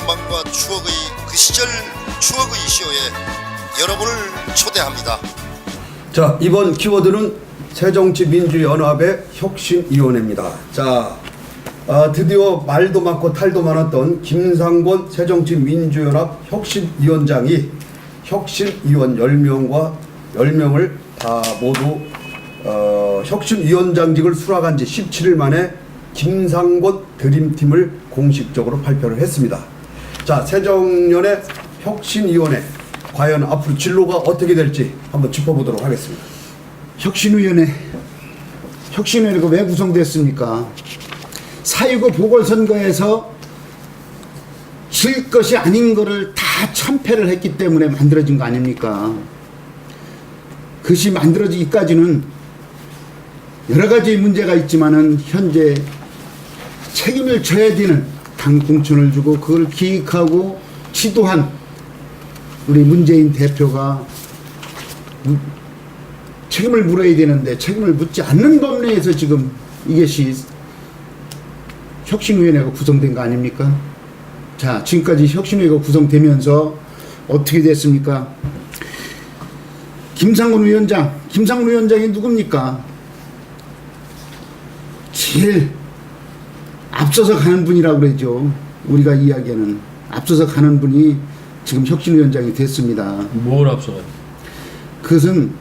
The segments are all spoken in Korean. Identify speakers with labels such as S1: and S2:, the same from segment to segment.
S1: 방방과 추억의 그 시절 추억의 쇼에 여러분을 초대합니다.
S2: 자, 이번 키워드는 새정치민주연합의 혁신위원회입니다. 자, 드디어 말도 많고 탈도 많았던 김상곤 새정치민주연합 혁신위원장이 혁신위원 10명을 다 모두 혁신위원장직을 수락한 지 17일 만에 김상곤 드림팀을 공식적으로 발표를 했습니다. 자, 새정연의 혁신위원회 과연 앞으로 진로가 어떻게 될지 한번 짚어보도록 하겠습니다.
S3: 혁신위원회가 왜 구성됐습니까? 4.19 보궐선거에서 질 것이 아닌 거를 다 참패를 했기 때문에 만들어진 거 아닙니까? 그것이 만들어지기까지는 여러 가지 문제가 있지만은 현재 책임을 져야 되는 당 공천을 주고 그걸 기획하고 지도한 우리 문재인 대표가 책임을 물어야 되는데 책임을 묻지 않는 법 내에서 지금 이것이 혁신위원회가 구성된 거 아닙니까? 자, 지금까지 혁신위원회가 구성되면서 어떻게 됐습니까? 김상곤 위원장이 누굽니까? 제일 앞서서 가는 분이라고 그러죠. 우리가 이야기하는 앞서서 가는 분이 지금 혁신위원장이 됐습니다.
S4: 뭘 앞서가요?
S3: 그것은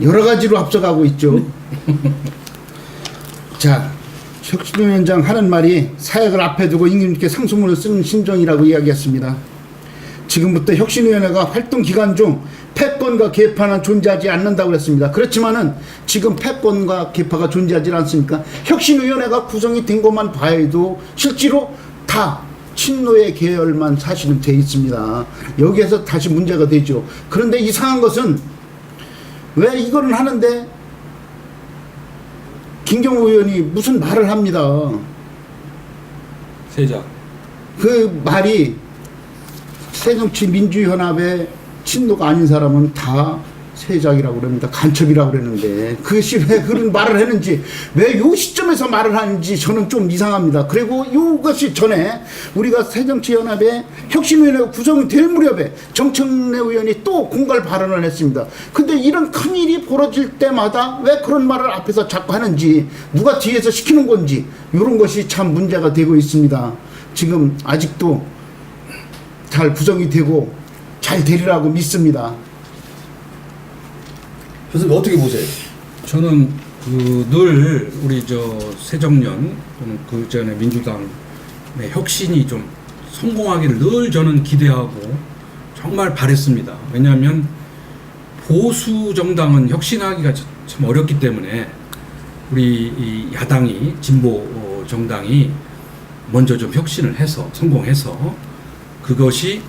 S3: 여러 가지로 앞서가고 있죠. 자, 혁신위원장 하는 말이 사역을 앞에 두고 임금님께 상소문을 쓰는 심정이라고 이야기했습니다. 지금부터 혁신위원회가 활동 기간 중 패권과 개파는 존재하지 않는다고 그랬습니다. 그렇지만은 지금 패권과 개파가 존재하지 않습니까? 혁신위원회가 구성이 된 것만 봐도 실제로 다 친노의 계열만 사실은 돼 있습니다. 여기에서 다시 문제가 되죠. 그런데 이상한 것은 왜 이거는 하는데 김경호 의원이 무슨 말을 합니다.
S4: 세작.
S3: 그 말이 새정치민주연합의 친노가 아닌 사람은 다 세작이라고 그럽니다. 간첩이라고 그러는데 그것이 왜 그런 말을 했는지 왜 요 시점에서 말을 하는지 저는 좀 이상합니다. 그리고 이것이 전에 우리가 새정치연합의 혁신위원회가 구성이 될 무렵에 정청래 의원이 또 공갈 발언을 했습니다. 근데 이런 큰일이 벌어질 때마다 왜 그런 말을 앞에서 자꾸 하는지 누가 뒤에서 시키는 건지 이런 것이 참 문제가 되고 있습니다. 지금 아직도 잘 구성이 되고 잘 되리라고 믿습니다.
S2: 교수님 어떻게 보세요?
S4: 저는 늘 우리 새정년 또는 그 전에 민주당의 혁신이 좀 성공하기를 늘 저는 기대하고 정말 바랬습니다. 왜냐하면 보수 정당은 혁신하기가 참 어렵기 때문에 우리 이 야당이 진보 정당이 먼저 좀 혁신을 해서 성공해서 그것이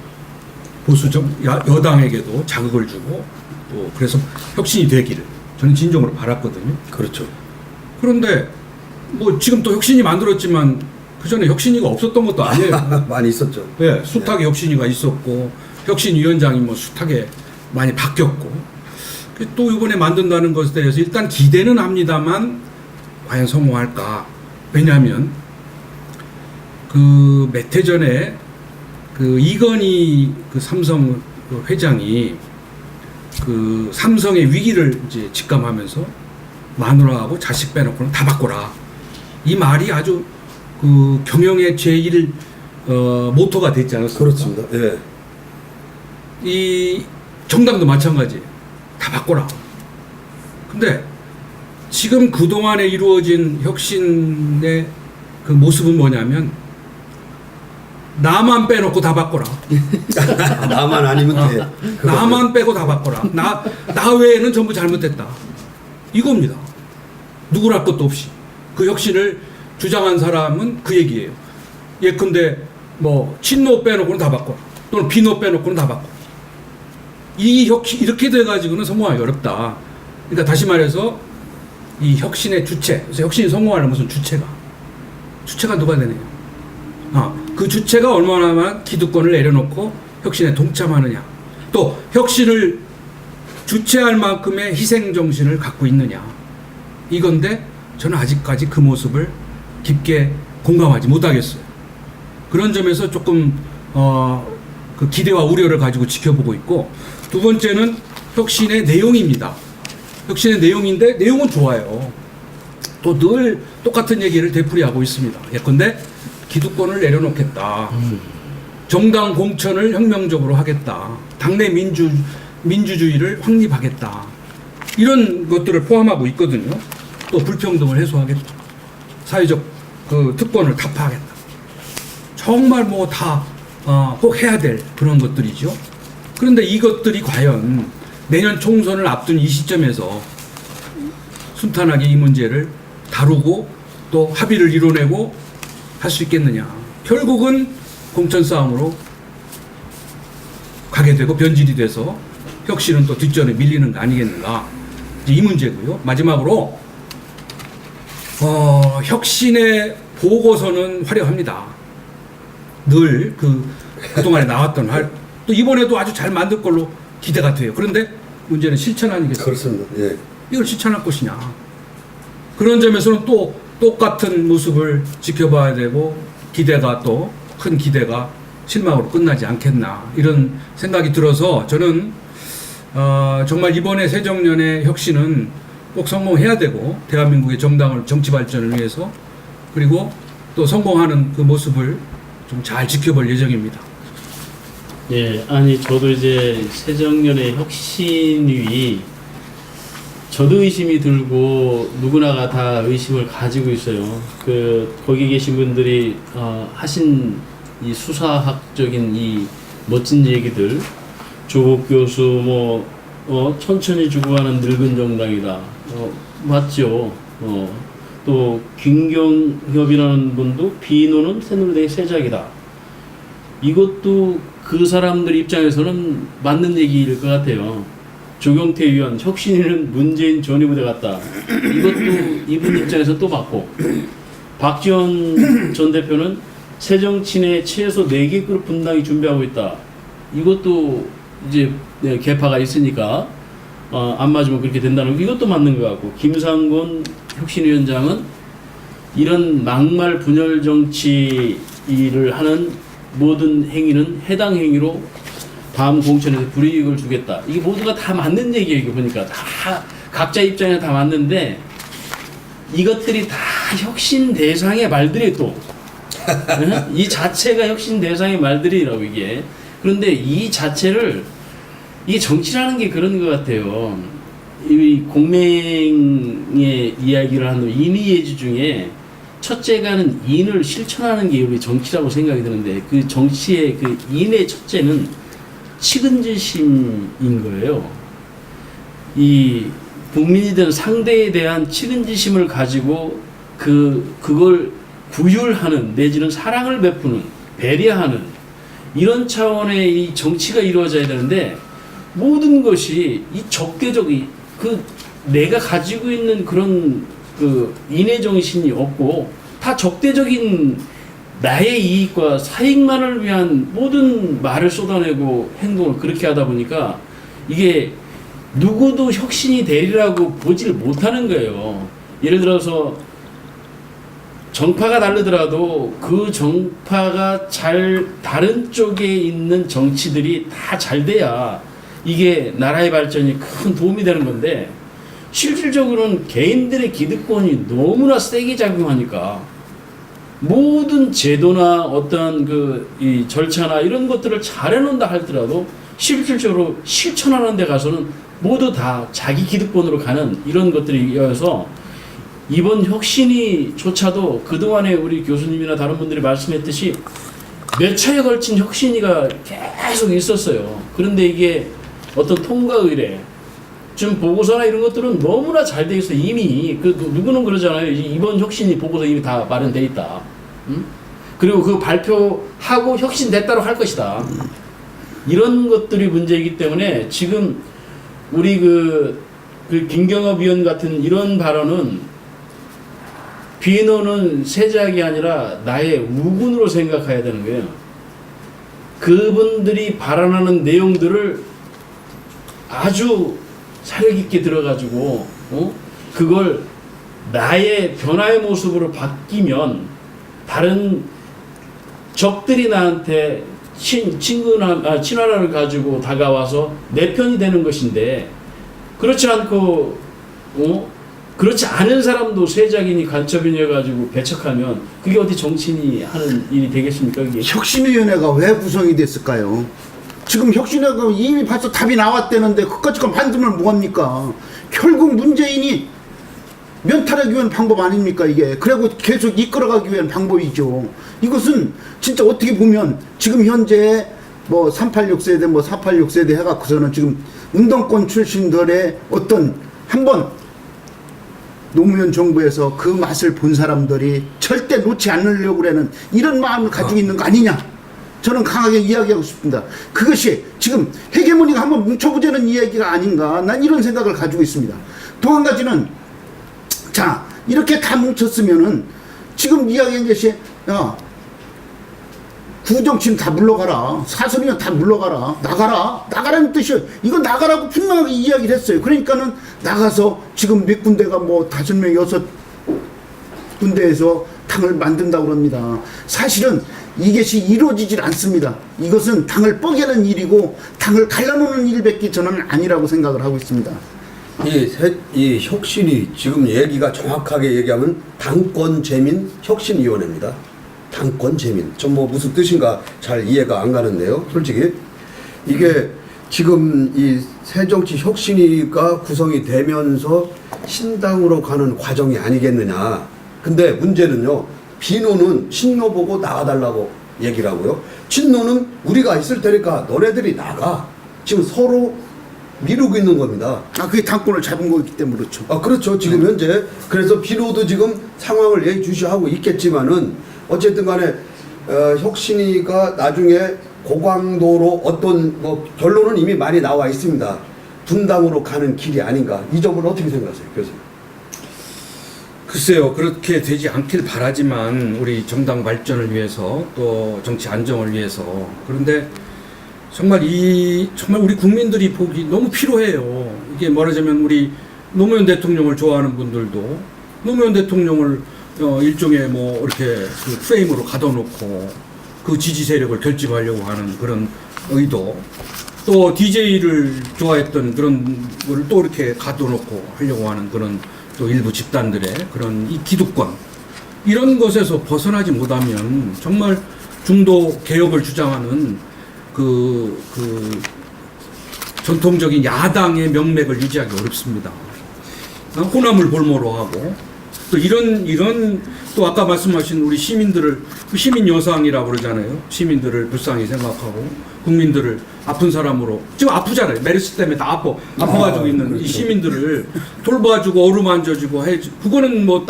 S4: 여당에게도 자극을 주고 또 그래서 혁신이 되기를 저는 진정으로 바랐거든요.
S2: 그렇죠.
S4: 그런데 뭐 지금 또 혁신이 만들었지만 그 전에 혁신위가 없었던 것도 아니에요.
S2: 많이 있었죠.
S4: 네, 숱하게 혁신위가 있었고 혁신위원장이 뭐 숱하게 많이 바뀌었고 또 이번에 만든다는 것에 대해서 일단 기대는 합니다만 과연 성공할까? 왜냐하면 그 몇 해 전에 그 이건희 그 삼성 회장이 그 삼성의 위기를 이제 직감하면서 마누라하고 자식 빼놓고는 다 바꿔라. 이 말이 아주 그 경영의 제1 모토가 됐지 않았습니까?
S2: 그렇습니다. 예.
S4: 이 정당도 마찬가지. 다 바꿔라. 근데 지금 그동안에 이루어진 혁신의 그 모습은 뭐냐면 나만 빼놓고 다 바꿔라.
S2: 나만 아니면 돼.
S4: 나만 빼고 다 바꿔라. 나 외에는 전부 잘못됐다. 이겁니다. 누구랄 것도 없이. 그 혁신을 주장한 사람은 그 얘기예요. 예컨대 뭐 친노 빼놓고는 다 바꿔라. 또는 비노 빼놓고는 다 바꿔라. 이 혁신 이렇게 돼가지고는 성공하기 어렵다. 그러니까 다시 말해서 이 혁신의 주체, 그래서 혁신이 성공하려면 무슨 주체가 누가 되느냐. 그 주체가 얼마나 기득권을 내려놓고 혁신에 동참하느냐. 또 혁신을 주체할 만큼의 희생정신을 갖고 있느냐. 이건데 저는 아직까지 그 모습을 깊게 공감하지 못하겠어요. 그런 점에서 조금 그 기대와 우려를 가지고 지켜보고 있고, 두 번째는 혁신의 내용입니다. 혁신의 내용인데 내용은 좋아요. 또 늘 똑같은 얘기를 되풀이하고 있습니다. 예컨대 기득권을 내려놓겠다. 정당 공천을 혁명적으로 하겠다. 당내 민주주의를 확립하겠다. 이런 것들을 포함하고 있거든요. 또 불평등을 해소하겠다. 사회적 그 특권을 타파하겠다. 정말 뭐 다 꼭 해야 될 그런 것들이죠. 그런데 이것들이 과연 내년 총선을 앞둔 이 시점에서 순탄하게 이 문제를 다루고 또 합의를 이뤄내고 할 수 있겠느냐. 결국은 공천 싸움으로 가게 되고 변질이 돼서 혁신은 또 뒷전에 밀리는 거 아니겠는가. 이제 이 문제고요. 마지막으로 혁신의 보고서는 화려합니다. 늘 그동안에 나왔던 또 이번에도 아주 잘 만들 걸로 기대가 돼요. 그런데 문제는 실천 아니겠습니까?
S2: 그렇습니다. 예.
S4: 이걸 실천할 것이냐. 그런 점에서는 또 똑같은 모습을 지켜봐야 되고, 기대가 또 큰 기대가 실망으로 끝나지 않겠나, 이런 생각이 들어서 저는 정말 이번에 새정년의 혁신은 꼭 성공해야 되고, 대한민국의 정치 발전을 위해서, 그리고 또 성공하는 그 모습을 좀 잘 지켜볼 예정입니다.
S5: 예, 아니 저도 이제 새정년의 혁신이 저도 의심이 들고 누구나가 다 의심을 가지고 있어요. 거기 계신 분들이 하신 이 수사학적인 이 멋진 얘기들, 조국 교수 천천히 죽어가는 늙은 정당이다. 맞죠. 또 김경협이라는 분도 비노는 새누리당의 새작이다. 이것도 그 사람들 입장에서는 맞는 얘기일 것 같아요. 조경태 의원, 혁신위는 문재인 전위부대 같다. 이것도 이분 입장에서 또 맞고, 박지원 전 대표는 새정치내 최소 4개 그룹 분당이 준비하고 있다. 이것도 이제 개파가 있으니까 안 맞으면 그렇게 된다는 거, 이것도 맞는 것 같고, 김상곤 혁신위원장은 이런 막말 분열 정치를 하는 모든 행위는 해당 행위로 다음 공천에서 불이익을 주겠다. 이게 모두가 다 맞는 얘기예요. 이거 보니까 다 각자 입장에 다 맞는데, 이것들이 다 혁신 대상의 말들이 또 이 자체가 혁신 대상의 말들이라고 이게. 그런데 이 자체를, 이게 정치라는 게 그런 것 같아요. 이 공맹의 이야기를 하는 인의예지 중에 첫째가는 인을 실천하는 게 우리 정치라고 생각이 드는데, 그 정치의 그 인의 첫째는 측은지심인 거예요. 이 국민이 된 상대에 대한 측은지심을 가지고 그걸 구휼하는, 내지는 사랑을 베푸는, 배려하는 이런 차원의 이 정치가 이루어져야 되는데, 모든 것이 이 적대적이 내가 가지고 있는 그런 인의 정신이 없고, 다 적대적인 나의 이익과 사익만을 위한 모든 말을 쏟아내고 행동을 그렇게 하다 보니까 이게 누구도 혁신이 되리라고 보지를 못하는 거예요. 예를 들어서 정파가 다르더라도 그 정파가 다른 쪽에 있는 정치들이 다 잘 돼야 이게 나라의 발전이 큰 도움이 되는 건데, 실질적으로는 개인들의 기득권이 너무나 세게 작용하니까 모든 제도나 어떤 이 절차나 이런 것들을 잘 해놓는다 할더라도 실질적으로 실천하는 데 가서는 모두 다 자기 기득권으로 가는 이런 것들이 이어서, 이번 혁신이조차도 그동안에 우리 교수님이나 다른 분들이 말씀했듯이 몇 차에 걸친 혁신이가 계속 있었어요. 그런데 이게 어떤 통과 의례, 지금 보고서나 이런 것들은 너무나 잘 돼 있어. 이미 누구는 그러잖아요. 이번 혁신이 보고서 이미 다 마련돼 있다. 그리고 그 발표하고 혁신됐다고 할 것이다. 이런 것들이 문제이기 때문에 지금 우리 김경협 위원 같은 이런 발언은 비노는 세작이 아니라 나의 우군으로 생각해야 되는 거예요. 그분들이 발언하는 내용들을 아주 사력 있게 들어가지고 그걸 나의 변화의 모습으로 바뀌면 다른 적들이 나한테 친화를 가지고 다가와서 내 편이 되는 것인데 그렇지 않고 그렇지 않은 사람도 세작이니 간첩이니 가지고 배척하면 그게 어디 정치인이 하는 일이 되겠습니까? 그게
S3: 혁신위원회가 왜 구성이 됐을까요? 지금 혁신위원회가 이미 벌써 답이 나왔다는데 그까짓 거 만들면 뭐합니까? 결국 문재인이 면탈하기 위한 방법 아닙니까 이게? 그리고 계속 이끌어가기 위한 방법이죠. 이것은 진짜 어떻게 보면 지금 현재 뭐 386세대 뭐 486세대 해갖고서는 지금 운동권 출신들의 어떤 한번 노무현 정부에서 그 맛을 본 사람들이 절대 놓지 않으려고 하는 이런 마음을 가지고 있는 거 아니냐, 저는 강하게 이야기하고 싶습니다. 그것이 지금 헤게모니가 한번 뭉쳐보자는 이야기가 아닌가, 난 이런 생각을 가지고 있습니다. 또 한 가지는, 자 이렇게 다 뭉쳤으면은 지금 이야기한 것이, 야 구정치는 다 물러가라, 사설이면 다 물러가라, 나가라는 뜻이에요. 이거 나가라고 분명하게 이야기를 했어요. 그러니까는 나가서 지금 몇 군데가 뭐 5명 6군데에서 당을 만든다고 합니다. 사실은 이것이 이루어지질 않습니다. 이것은 당을 뻐개는 일이고 당을 갈라놓는 일밖에 저는 아니라고 생각을 하고 있습니다.
S2: 이 혁신이 지금 얘기가 정확하게 얘기하면 당권재민 혁신위원회입니다. 당권재민. 좀 뭐 무슨 뜻인가 잘 이해가 안 가는데요. 솔직히 이게 지금 이 새정치혁신위가 구성이 되면서 신당으로 가는 과정이 아니겠느냐. 근데 문제는요, 비노는 친노 보고 나가달라고 얘기를 하고요, 친노는 우리가 있을 테니까 너네들이 나가. 지금 서로 미루고 있는 겁니다.
S3: 그게 당권을 잡은 거기 때문에 그렇죠.
S2: 그렇죠. 지금 현재. 그래서 비노도 지금 상황을 예의주시하고 있겠지만은 어쨌든 간에 혁신위가 나중에 고강도로 어떤 뭐 결론은 이미 많이 나와 있습니다. 분당으로 가는 길이 아닌가. 이 점을 어떻게 생각하세요, 교수님?
S4: 글쎄요, 그렇게 되지 않길 바라지만 우리 정당 발전을 위해서 또 정치 안정을 위해서. 그런데 정말 우리 국민들이 보기 너무 필요해요. 이게 말하자면 우리 노무현 대통령을 좋아하는 분들도 노무현 대통령을 일종의 뭐 이렇게 그 프레임으로 가둬놓고 그 지지 세력을 결집하려고 하는 그런 의도, 또 DJ를 좋아했던 그런 걸 또 이렇게 가둬놓고 하려고 하는 그런 또 일부 집단들의 그런 이 기득권, 이런 것에서 벗어나지 못하면 정말 중도 개혁을 주장하는 그 전통적인 야당의 명맥을 유지하기 어렵습니다. 호남을 볼모로 하고, 또 이런 또 아까 말씀하신 우리 시민들을, 시민 여상이라고 그러잖아요. 시민들을 불쌍히 생각하고 국민들을 아픈 사람으로, 지금 아프잖아요. 메르스 때문에 다 아파가지고 있는
S2: 그렇죠.
S4: 이 시민들을 돌봐주고 어루만져주고 해, 그거는 뭐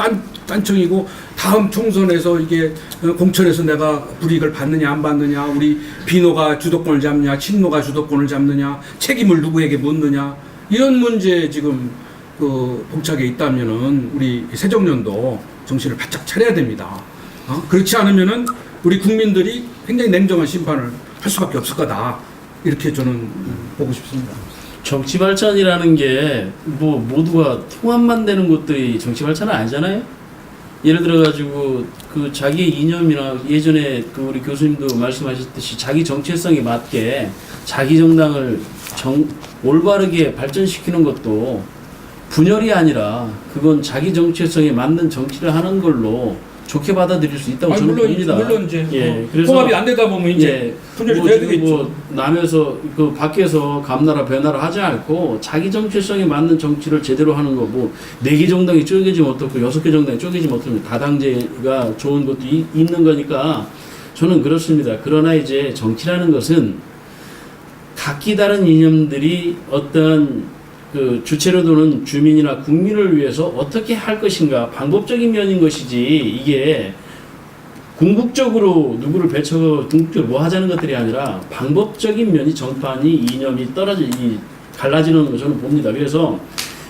S4: 딴청이고, 다음 총선에서 이게 공천에서 내가 불이익을 받느냐 안 받느냐, 우리 비노가 주도권을 잡느냐 친노가 주도권을 잡느냐, 책임을 누구에게 묻느냐, 이런 문제에 지금 봉착해 있다면은 우리 새정년도 정신을 바짝 차려야 됩니다. 그렇지 않으면은 우리 국민들이 굉장히 냉정한 심판을 할 수밖에 없을 거다, 이렇게 저는 보고 싶습니다.
S5: 정치 발전이라는 게 뭐 모두가 통합만 되는 것들이 정치 발전은 아니잖아요. 예를 들어 가지고 그 자기의 이념이나 예전에 그 우리 교수님도 말씀하셨듯이 자기 정체성에 맞게 자기 정당을 올바르게 발전시키는 것도 분열이 아니라 그건 자기 정체성에 맞는 정치를 하는 걸로 좋게 받아들일 수 있다고 저는 봅니다.
S4: 물론 이제
S5: 그래서
S4: 통합이 안 되다 보면 이제 분열이 돼야 되겠죠.
S5: 뭐 남에서 그 밖에서 감나라 배나라 하지 않고 자기 정체성에 맞는 정치를 제대로 하는 거, 뭐 4개 정당이 쪼개지면 어떻고 6개 정당이 쪼개지면 어떻고 다당제가 좋은 것도 있는 거니까 저는 그렇습니다. 그러나 이제 정치라는 것은 각기 다른 이념들이 어떤 그 주체로 두는 주민이나 국민을 위해서 어떻게 할 것인가, 방법적인 면인 것이지, 이게 궁극적으로 누구를 궁극적으로 뭐 하자는 것들이 아니라 방법적인 면이, 정판이, 이념이 갈라지는 거 저는 봅니다. 그래서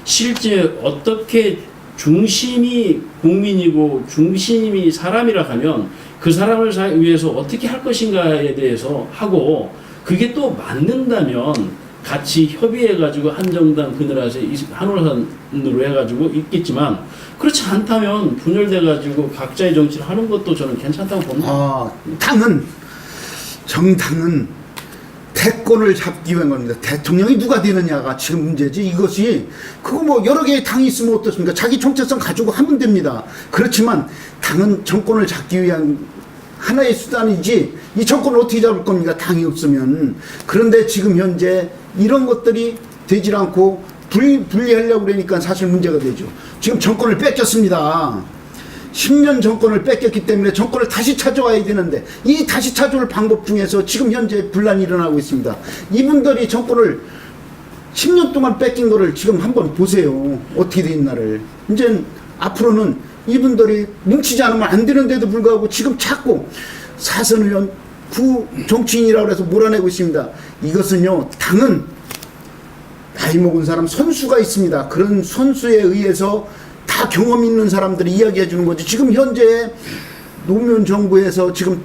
S5: 실제 어떻게 중심이 국민이고 중심이 사람이라 하면 그 사람을 위해서 어떻게 할 것인가에 대해서 하고, 그게 또 맞는다면 같이 협의해가지고 한 정당 그늘아서 한우산으로 해가지고 있겠지만 그렇지 않다면 분열돼가지고 각자의 정치를 하는 것도 저는 괜찮다고 봅니다.
S3: 정당은 대권을 잡기 위한 겁니다. 대통령이 누가 되느냐가 지금 문제지. 이것이 그거 뭐 여러 개의 당이 있으면 어떻습니까? 자기 정체성 가지고 하면 됩니다. 그렇지만 당은 정권을 잡기 위한 하나의 수단이지 이 정권을 어떻게 잡을 겁니까? 당이 없으면. 그런데 지금 현재 이런 것들이 되질 않고 분리하려고 그러니까 사실 문제가 되죠. 지금 정권을 뺏겼습니다. 10년 정권을 뺏겼기 때문에 정권을 다시 찾아와야 되는데 이 다시 찾아올 방법 중에서 지금 현재 분란이 일어나고 있습니다. 이분들이 정권을 10년 동안 뺏긴 거를 지금 한번 보세요. 어떻게 됐나를. 이제 앞으로는 이분들이 뭉치지 않으면 안 되는데도 불구하고 지금 자꾸 사선 의원 정치인이라고 해서 몰아내고 있습니다. 이것은요, 당은 나이 먹은 사람 선수가 있습니다. 그런 선수에 의해서 다 경험 있는 사람들이 이야기해 주는 거지. 지금 현재 노무현 정부에서 지금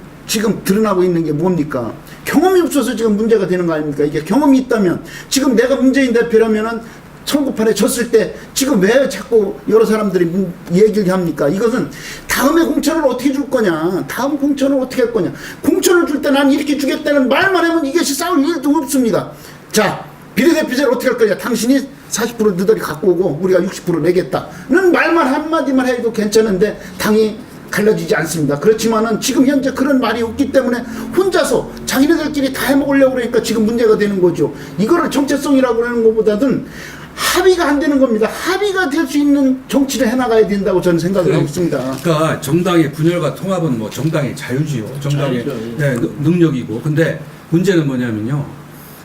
S3: 드러나고 있는 게 뭡니까? 경험이 없어서 지금 문제가 되는 거 아닙니까? 이게 경험이 있다면 지금 내가 문재인 대표라면은 선거판에 졌을 때 지금 왜 자꾸 여러 사람들이 얘기를 합니까? 이것은 다음에 공천을 어떻게 줄 거냐? 다음 공천을 어떻게 할 거냐? 공천을 줄 때 난 이렇게 주겠다는 말만 하면 이것이 싸울 일도 없습니다. 자, 비례대표제를 어떻게 할 거냐? 당신이 40% 너희들이 갖고 오고 우리가 60% 내겠다는 말만 한마디만 해도 괜찮은데 당이 갈라지지 않습니다. 그렇지만은 지금 현재 그런 말이 없기 때문에 혼자서 자기네들끼리 다 해먹으려고 그러니까 지금 문제가 되는 거죠. 이거를 정체성이라고 하는 것보다는 합의가 안 되는 겁니다. 합의가 될 수 있는 정치를 해나가야 된다고 저는 생각을 하고 있습니다.
S4: 그러니까 정당의 분열과 통합은 뭐 정당의 자유지요. 정당의 능력이고. 근데 문제는 뭐냐면요.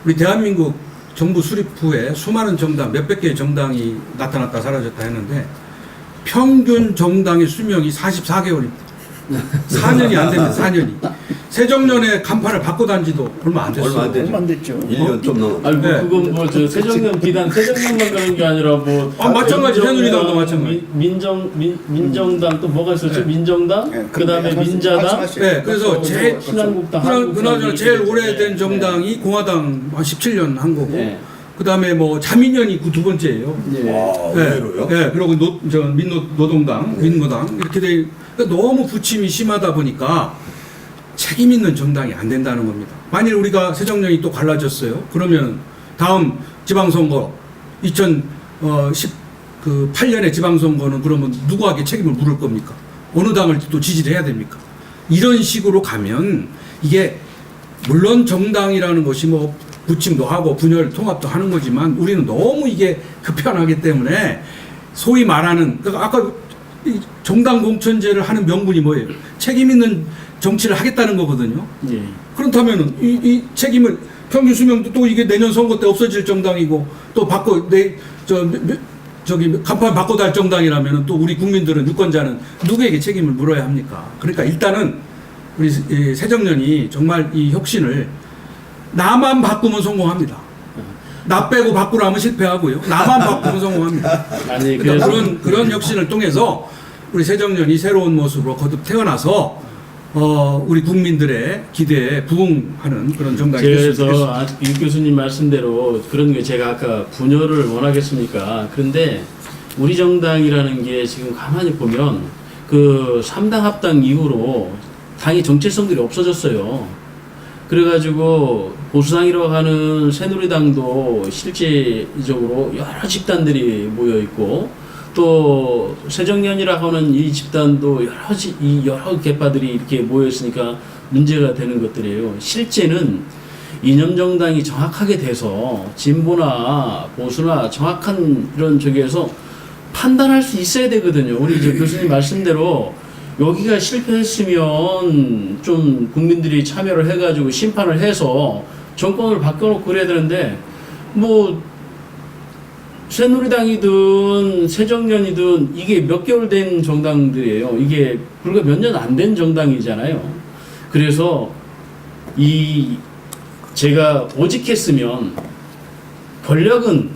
S4: 우리 대한민국 정부 수립 후에 수많은 정당, 몇백 개의 정당이 나타났다 사라졌다 했는데 평균 정당의 수명이 44개월입니다. 4년이 안 됩니다. 4년이. 새정년에 간판을 바꿔 단지도 얼마 안 됐어요.
S3: 얼마 안 됐죠.
S1: 1년 좀 넘었.
S5: 아니 뭐 그건 뭐 저 새정년 비단 새정년만 그런 게 아니라 뭐
S4: 마찬가지 새누리당도 마찬가지.
S5: 민정당 또 뭐가 있었죠? 민정당
S3: 네,
S5: 그다음에 민자당
S4: 네, 그래서 제일
S5: 신한국당
S4: 그나저나 제일 오래된 정당이 공화당 한 17년 한 거고.
S5: 네.
S4: 그다음에 뭐 자민련이 그 두 번째예요.
S5: 네.
S1: 의외로요?
S4: 네, 그리고 민노동당, 민노당 이렇게 돼. 그러니까 너무 부침이 심하다 보니까 책임 있는 정당이 안 된다는 겁니다. 만일 우리가 새정년이 또 갈라졌어요. 그러면 다음 지방선거 2018년의 지방선거는 그러면 누구에게 책임을 물을 겁니까? 어느 당을 또 지지를 해야 됩니까? 이런 식으로 가면 이게 물론 정당이라는 것이 뭐 부침도 하고 분열 통합도 하는 거지만 우리는 너무 이게 급편하기 때문에 소위 말하는 그러니까 아까 이 정당 공천제를 하는 명분이 뭐예요? 책임 있는 정치를 하겠다는 거거든요.
S5: 예.
S4: 그렇다면은 이 책임을 평균 수명도 또 이게 내년 선거 때 없어질 정당이고 또 저기 간판 바꿔 달 정당이라면은 또 우리 국민들은 유권자는 누구에게 책임을 물어야 합니까? 그러니까 일단은 우리 새정년이 정말 이 혁신을 나만 바꾸면 성공합니다. 나 빼고 바꾸라 하면 실패하고요. 나만 바꾸면 성공합니다.
S5: 아니
S4: 그러니까
S5: 그래서
S4: 그런 혁신을 통해서 우리 새정년이 새로운 모습으로 거듭 태어나서 우리 국민들의 기대에 부응하는 그런 정당이 됐으면 좋겠습니다.
S5: 그래서 유 교수님 말씀대로 그런 게 제가 아까 분열을 원하겠습니까? 그런데 우리 정당이라는 게 지금 가만히 보면 그 3당 합당 이후로 당의 정체성들이 없어졌어요. 그래가지고 보수당이라고 하는 새누리당도 실제적으로 여러 집단들이 모여 있고 또 새정년이라고 하는 이 집단도 여러 계파들이 이렇게 모여 있으니까 문제가 되는 것들이에요. 실제는 이념 정당이 정확하게 돼서 진보나 보수나 정확한 이런 쪽에서 판단할 수 있어야 되거든요. 우리 저 교수님 말씀대로 여기가 실패했으면 좀 국민들이 참여를 해가지고 심판을 해서 정권을 바꿔놓고 그래야 되는데 뭐 새누리당이든 새정년이든 이게 몇 개월 된 정당들이에요. 이게 불과 몇 년 안 된 정당이잖아요. 그래서 제가 오직했으면 권력은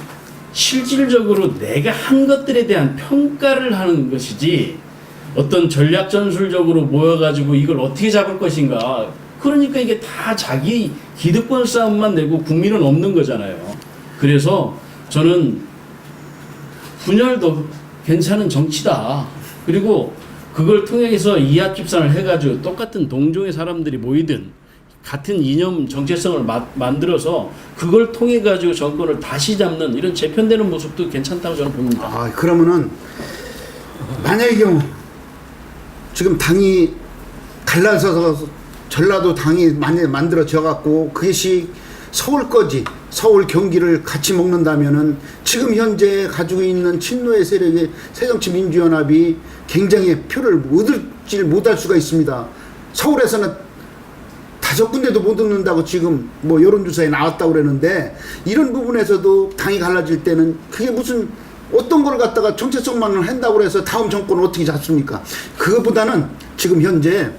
S5: 실질적으로 내가 한 것들에 대한 평가를 하는 것이지 어떤 전략 전술적으로 모여가지고 이걸 어떻게 잡을 것인가. 그러니까 이게 다 자기 기득권 싸움만 내고 국민은 없는 거잖아요. 그래서 저는 분열도 괜찮은 정치다. 그리고 그걸 통해서 이합 집산을 해가지고 똑같은 동종의 사람들이 모이든 같은 이념 정체성을 만들어서 그걸 통해 가지고 정권을 다시 잡는 이런 재편되는 모습도 괜찮다고 저는 봅니다.
S3: 아, 그러면은 만약의 경우 지금 당이 갈라서서 전라도 당이 만들어져 갖고 그것이 서울 거지, 서울 경기를 같이 먹는다면은 지금 현재 가지고 있는 친노의 세력의 새정치민주연합이 굉장히 표를 얻을지 못할 수가 있습니다. 서울에서는 5군데도 못 얻는다고 지금 뭐 여론조사에 나왔다고 그러는데, 이런 부분에서도 당이 갈라질 때는 그게 무슨 어떤 걸 갖다가 정체성만을 한다고 해서 다음 정권을 어떻게 잡습니까? 그것보다는 지금 현재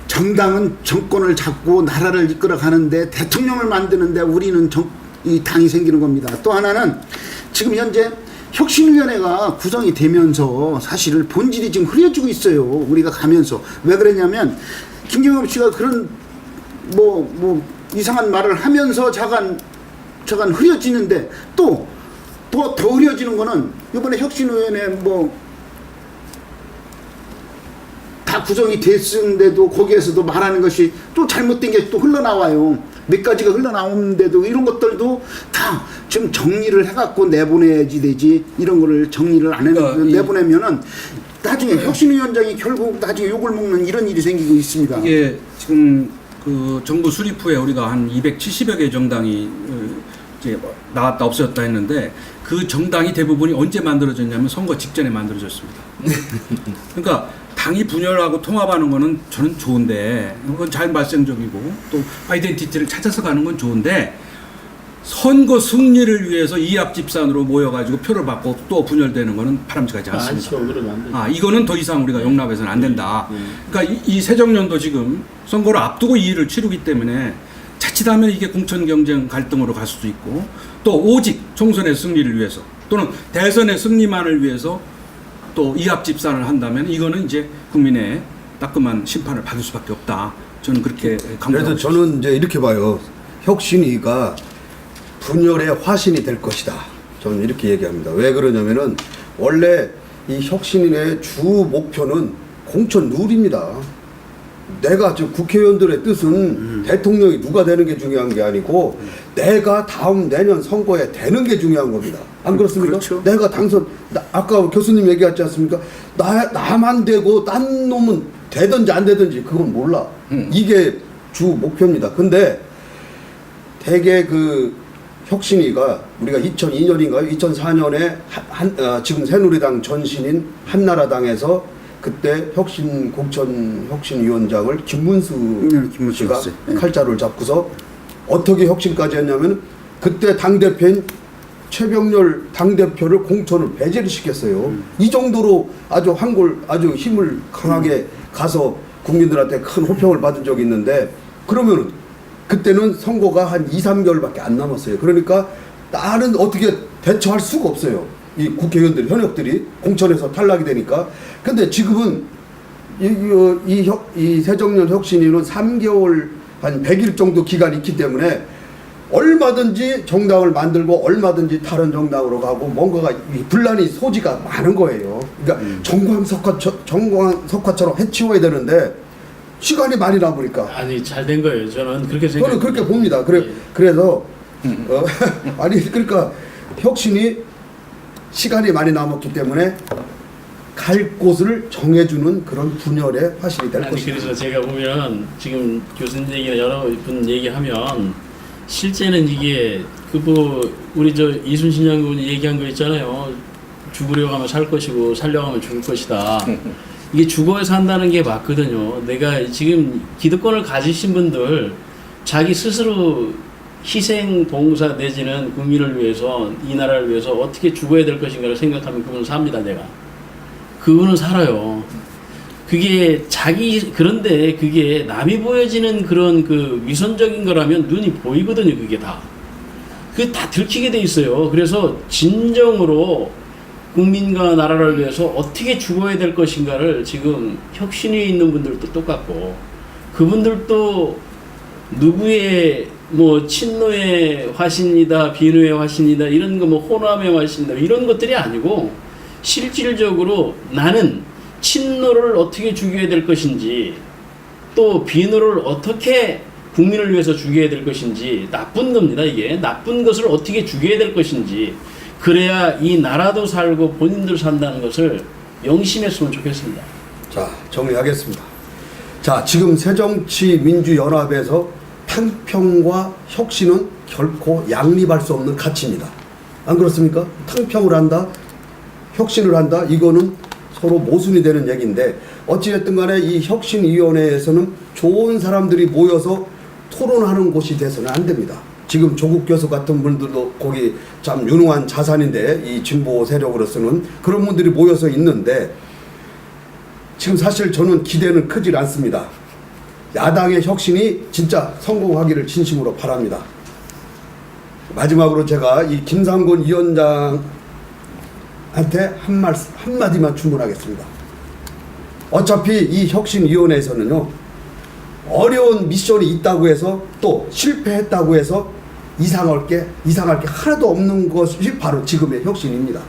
S3: 정당은 정권을 잡고 나라를 이끌어 가는데, 대통령을 만드는데 우리는 이 당이 생기는 겁니다. 또 하나는 지금 현재 혁신위원회가 구성이 되면서 사실 본질이 지금 흐려지고 있어요. 우리가 가면서. 왜 그러냐면 김경엽 씨가 그런 뭐 이상한 말을 하면서 자간 흐려지는데, 또 더 흐려지는 거는 이번에 혁신위원회 다 구성이 됐는데도 거기에서도 말하는 것이 또 잘못된 게 또 흘러나와요. 몇 가지가 흘러나오는데도 이런 것들도 다 지금 정리를 해갖고 내보내야지 되지, 이런 거를 정리를 안 내보내면은 나중에 혁신위원장이 결국 나중에 욕을 먹는 이런 일이 생기고 있습니다.
S4: 이게 지금 그 정부 수립 후에 우리가 한 270여 개 정당이 이제 나왔다 없어졌다 했는데, 그 정당이 대부분이 언제 만들어졌냐면 선거 직전에 만들어졌습니다. 그러니까 당이 분열하고 통합하는 거는 저는 좋은데, 그건 잘 발생적이고 또 아이덴티티를 찾아서 가는 건 좋은데, 선거 승리를 위해서 이합 집산으로 모여가지고 표를 받고 또 분열되는 거는 바람직하지 않습니다.
S5: 그러면 안 되죠.
S4: 이거는 더 이상 우리가 용납해서는 안 된다. 그러니까 이 새정년도 지금 선거를 앞두고 이 일을 치르기 때문에 자칫하면 이게 공천 경쟁 갈등으로 갈 수도 있고, 또 오직 총선의 승리를 위해서 또는 대선의 승리만을 위해서 또 이합 집산을 한다면 이거는 이제 국민의 따끔한 심판을 받을 수밖에 없다. 저는 그렇게 강조하고
S2: 그래서 저는 이제 이렇게 봐요. 혁신위가 분열의 화신이 될 것이다. 저는 이렇게 얘기합니다. 왜 그러냐면은 원래 이 혁신위의 주 목표는 공천 룰입니다. 내가 저 국회의원들의 뜻은 대통령이 누가 되는 게 중요한 게 아니고 내가 다음 내년 선거에 되는 게 중요한 겁니다. 안 그렇습니까?
S3: 그렇죠.
S2: 내가 당선, 아까 교수님 얘기하지 않습니까? 나만 되고 딴 놈은 되든지 안 되든지 그건 몰라. 이게 주 목표입니다. 근데 대개 그 혁신위가 우리가 2002년인가요? 2004년에 지금 새누리당 전신인 한나라당에서 그때 공천혁신위원장을 김문수 씨가 칼자루를 잡고서 어떻게 혁신까지 했냐면, 그때 당대표인 최병렬 당대표를 공천을 배제를 시켰어요. 이 정도로 아주 아주 힘을 강하게 가서 국민들한테 큰 호평을 받은 적이 있는데, 그러면은 그때는 선거가 한 2-3개월밖에 안 남았어요. 그러니까 나는 어떻게 대처할 수가 없어요. 이 국회의원들, 현역들이 공천에서 탈락이 되니까. 근데 지금은 이 새정년 혁신위는 3개월, 한 100일 정도 기간이 있기 때문에 얼마든지 정당을 만들고 얼마든지 다른 정당으로 가고 뭔가가 분란이 소지가 많은 거예요. 그러니까 정광석화처럼 해치워야 되는데 시간이 많이 남으니까.
S5: 아니, 잘 된 거예요. 저는 그렇게 생각합니다.
S2: 저는 그렇게 봅니다. 그래서 아니 그러니까 혁신이 시간이 많이 남았기 때문에 갈 곳을 정해주는 그런 분열의 화신이 될 것입니다.
S5: 그래서 제가 보면 지금 교수님 얘기나 여러 분 얘기하면 실제는 이게 우리 이순신 장군이 얘기한 거 있잖아요. 죽으려고 하면 살 것이고 살려고 하면 죽을 것이다. 이게 죽어야 산다는 게 맞거든요. 내가 지금 기득권을 가지신 분들 자기 스스로 희생 봉사 내지는 국민을 위해서, 이 나라를 위해서 어떻게 죽어야 될 것인가를 생각하면 그분은 삽니다. 내가 그분은 살아요. 그게 그런데 그게 남이 보여지는 그런 그 위선적인 거라면 눈이 보이거든요. 그게 다 들키게 돼 있어요. 그래서 진정으로 국민과 나라를 위해서 어떻게 죽어야 될 것인가를 지금 혁신위에 있는 분들도 똑같고, 그분들도 누구의 뭐 친노의 화신이다, 비노의 화신이다 이런 거 뭐 호남의 화신이다 이런 것들이 아니고 실질적으로 나는 친노를 어떻게 죽여야 될 것인지 또 비노를 어떻게 국민을 위해서 죽여야 될 것인지 나쁜 겁니다. 이게 나쁜 것을 어떻게 죽여야 될 것인지 그래야 이 나라도 살고 본인들 산다는 것을 명심했으면 좋겠습니다.
S2: 자, 정리하겠습니다. 자, 지금 새정치민주연합에서 탕평과 혁신은 결코 양립할 수 없는 가치입니다. 안 그렇습니까? 탕평을 한다, 혁신을 한다, 이거는 서로 모순이 되는 얘기인데 어찌됐든 간에 이 혁신위원회에서는 좋은 사람들이 모여서 토론하는 곳이 돼서는 안 됩니다. 지금 조국 교수 같은 분들도 거기 참 유능한 자산인데 이 진보 세력으로서는 그런 분들이 모여서 있는데 지금 사실 저는 기대는 크질 않습니다. 야당의 혁신이 진짜 성공하기를 진심으로 바랍니다. 마지막으로 제가 이 김상곤 위원장한테 한마디만 주문하겠습니다. 어차피 이 혁신위원회에서는요, 어려운 미션이 있다고 해서 또 실패했다고 해서 이상할 게 하나도 없는 것이 바로 지금의 혁신입니다.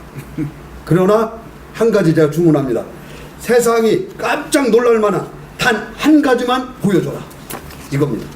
S2: 그러나 한 가지 제가 주문합니다. 세상이 깜짝 놀랄 만한 단 한 가지만 보여줘라. 이겁니다.